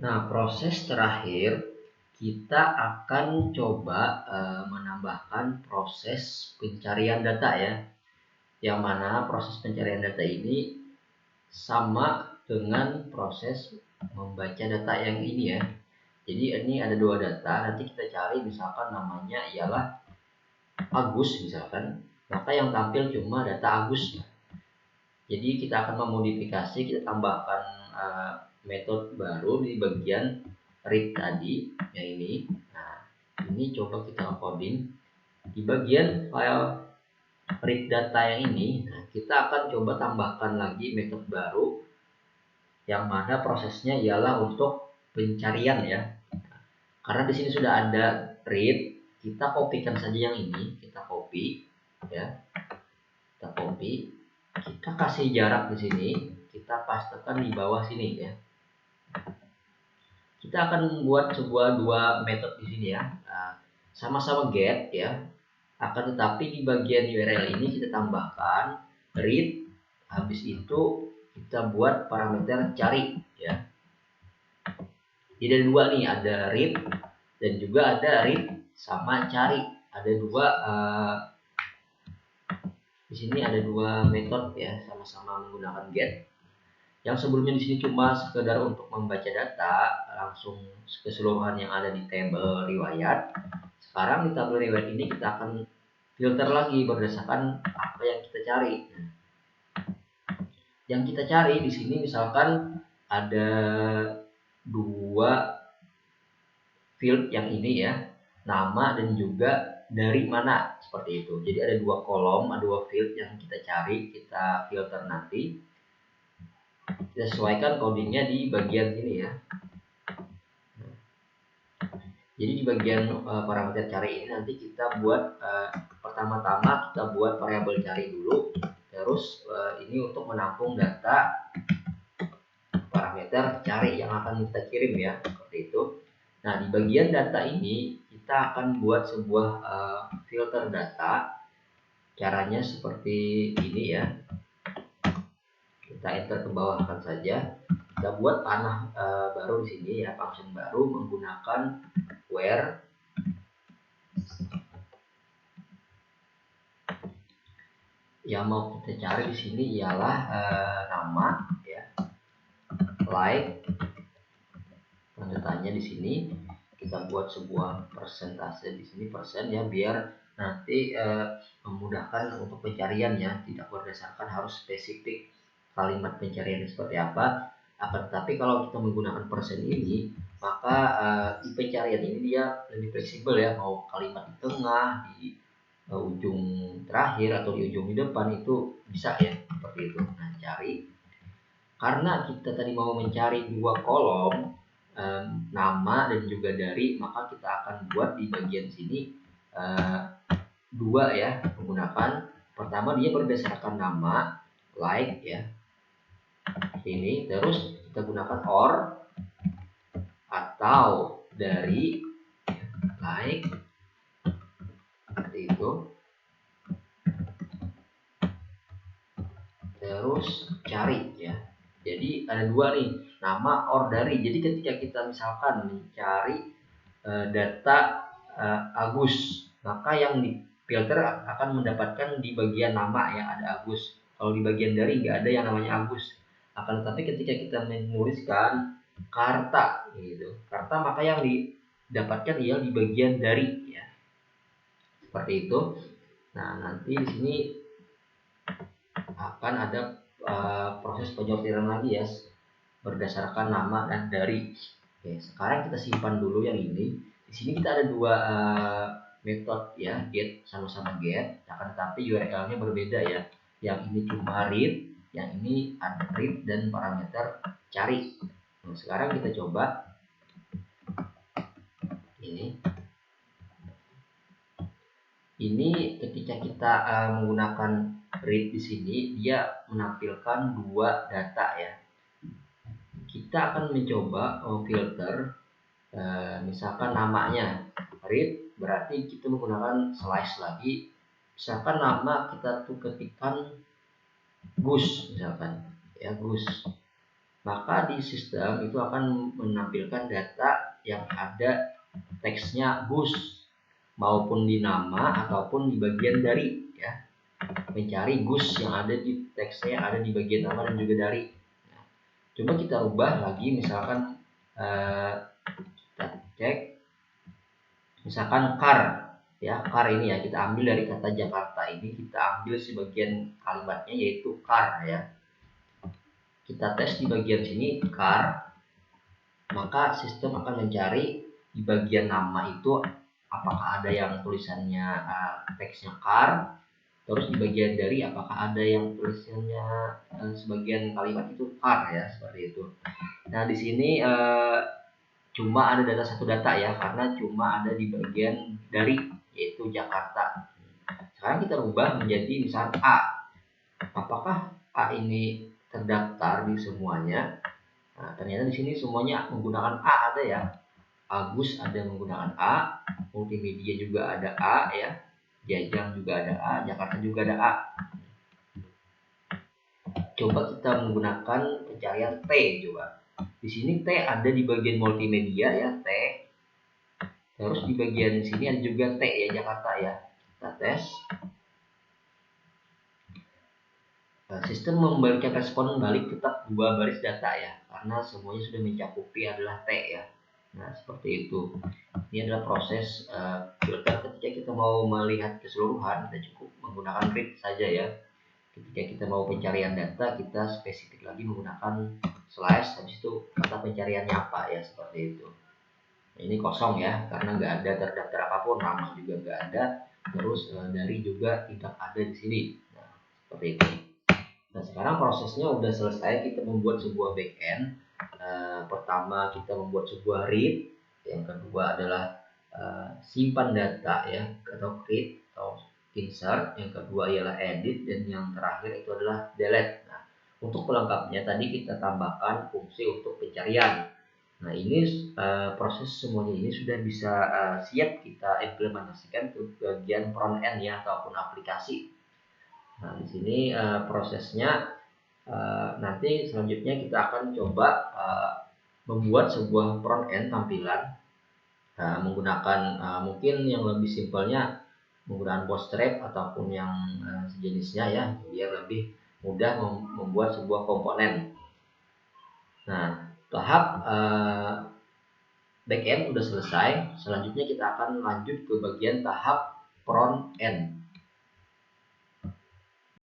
Nah, proses terakhir kita akan coba menambahkan proses pencarian data ya. Yang mana proses pencarian data ini sama dengan proses membaca data yang ini ya. Jadi ini ada dua data, nanti kita cari misalkan namanya ialah Agus misalkan, maka yang tampil cuma data Agus. Jadi kita akan memodifikasi, kita tambahkan metode baru di bagian read tadi yang ini. Nah, ini coba kita coding di bagian file read data yang ini. Nah, kita akan coba tambahkan lagi metode baru yang mana prosesnya ialah untuk pencarian ya. Karena di sini sudah ada read, kita kopikan saja yang ini, kita copy ya. Kita copy, kita kasih jarak di sini, kita pastekan di bawah sini ya. Kita akan membuat dua metode di sini ya. Sama-sama get ya. Akan tetapi di bagian URL ini kita tambahkan read, habis itu kita buat parameter cari ya. Jadi ada dua nih, ada read dan juga ada read sama cari. Ada dua di sini ada dua metode ya, sama-sama menggunakan get. Yang sebelumnya di sini cuma sekedar untuk membaca data langsung keseluruhan yang ada di tabel riwayat. Sekarang di tabel riwayat ini kita akan filter lagi berdasarkan apa yang kita cari. Yang kita cari di sini misalkan ada dua field yang ini ya, nama dan juga dari mana, seperti itu. Jadi ada dua kolom, ada dua field yang kita cari, kita filter nanti. Kita sesuaikan codingnya di bagian sini ya. Jadi di bagian parameter cari ini nanti kita buat pertama-tama kita buat variabel cari dulu. Terus ini untuk menampung data parameter cari yang akan kita kirim ya, seperti itu. Nah, di bagian data ini kita akan buat sebuah filter data. Caranya seperti ini ya. Kita enter ke bawah kan saja. Kita buat panah baru di sini ya, function baru menggunakan where yang mau kita cari di sini ialah nama ya, like tanda tanya di sini. Kita buat sebuah persentase di sini persen ya, biar nanti memudahkan untuk pencarian ya, tidak berdasarkan harus spesifik kalimat pencarian seperti apa. Akan tetapi kalau kita menggunakan persen ini, maka di pencarian ini dia lebih fleksibel ya, mau kalimat di tengah, di ujung terakhir atau di ujung di depan itu bisa ya, seperti itu. Nah, cari karena kita tadi mau mencari dua kolom nama dan juga dari, maka kita akan buat di bagian sini dua ya, menggunakan pertama dia berdasarkan nama like ya ini, terus kita gunakan or atau dari like seperti itu, terus cari ya. Jadi ada dua nih, nama or dari. Jadi ketika kita misalkan mencari data Agus, maka yang di filter akan mendapatkan di bagian nama ya, ada Agus. Kalau di bagian dari nggak ada yang namanya Agus. Akan tetapi ketika kita menuliskan Karta gitu, Karta, maka yang didapatkan ialah di bagian dari ya, seperti itu. Nah, nanti di sini akan ada proses penyortiran lagi ya, berdasarkan nama dan dari. Oke, sekarang kita simpan dulu yang ini. Di sini kita ada dua metode ya, get sama-sama get, akan tetapi URL-nya berbeda ya. Yang ini cuma read, yang ini ada read dan parameter cari. Nah, sekarang kita coba ini. Ini ketika kita menggunakan read di sini, dia menampilkan dua data ya. Kita akan mencoba filter misalkan namanya read, berarti kita menggunakan slice lagi. Misalkan nama kita tuh ketikkan Gus misalkan ya, Gus. maka di sistem itu akan menampilkan data yang ada teksnya GUS maupun di nama ataupun di bagian dari ya. Mencari GUS yang ada di teksnya yang ada di bagian nama dan juga dari. Nah, coba kita rubah lagi, misalkan kita cek misalkan car ya, car ini ya kita ambil dari kata Jakarta ini, kita ambil sebagian kalimatnya yaitu car ya. Kita tes di bagian sini car, maka sistem akan mencari di bagian nama itu apakah ada yang tulisannya teksnya car, terus di bagian dari apakah ada yang tulisannya sebagian kalimat itu car ya, seperti itu. Nah di sini cuma ada satu data ya, karena cuma ada di bagian dari yaitu Jakarta. Sekarang kita rubah menjadi misal A. Apakah A ini terdaftar di semuanya? Nah, ternyata di sini semuanya menggunakan A ada ya. Agus ada menggunakan A, multimedia juga ada A ya, Jajang juga ada A, Jakarta juga ada A. Coba kita menggunakan pencarian T coba. Di sini T ada di bagian multimedia ya, T. Terus di bagian sini ada juga T ya, Jakarta ya. Kita tes. Sistem memberikan respon balik tetap 2 baris data ya, karena semuanya sudah mencakupi adalah T ya. Nah seperti itu. Ini adalah proses filter ketika kita mau melihat keseluruhan, kita cukup menggunakan read saja ya. Ketika kita mau pencarian data, kita spesifik lagi menggunakan slash, habis itu kata pencariannya apa ya, seperti itu. Nah, ini kosong ya, karena nggak ada terdaftar apapun, nama juga nggak ada, terus dari juga tidak ada di sini. Nah seperti itu. Nah sekarang prosesnya udah selesai, kita membuat sebuah backend. Pertama kita membuat sebuah read, yang kedua adalah simpan data ya, atau create atau insert, yang kedua ialah edit, dan yang terakhir itu adalah delete. Nah untuk pelengkapnya tadi kita tambahkan fungsi untuk pencarian. Nah ini proses semuanya ini sudah bisa siap kita implementasikan ke bagian front end ya, ataupun aplikasi. Nah, di sini prosesnya nanti selanjutnya kita akan coba membuat sebuah front end tampilan menggunakan mungkin yang lebih simpelnya menggunakan Bootstrap ataupun yang sejenisnya ya, biar lebih mudah membuat sebuah komponen. Nah, tahap backend udah selesai. Selanjutnya kita akan lanjut ke bagian tahap front end.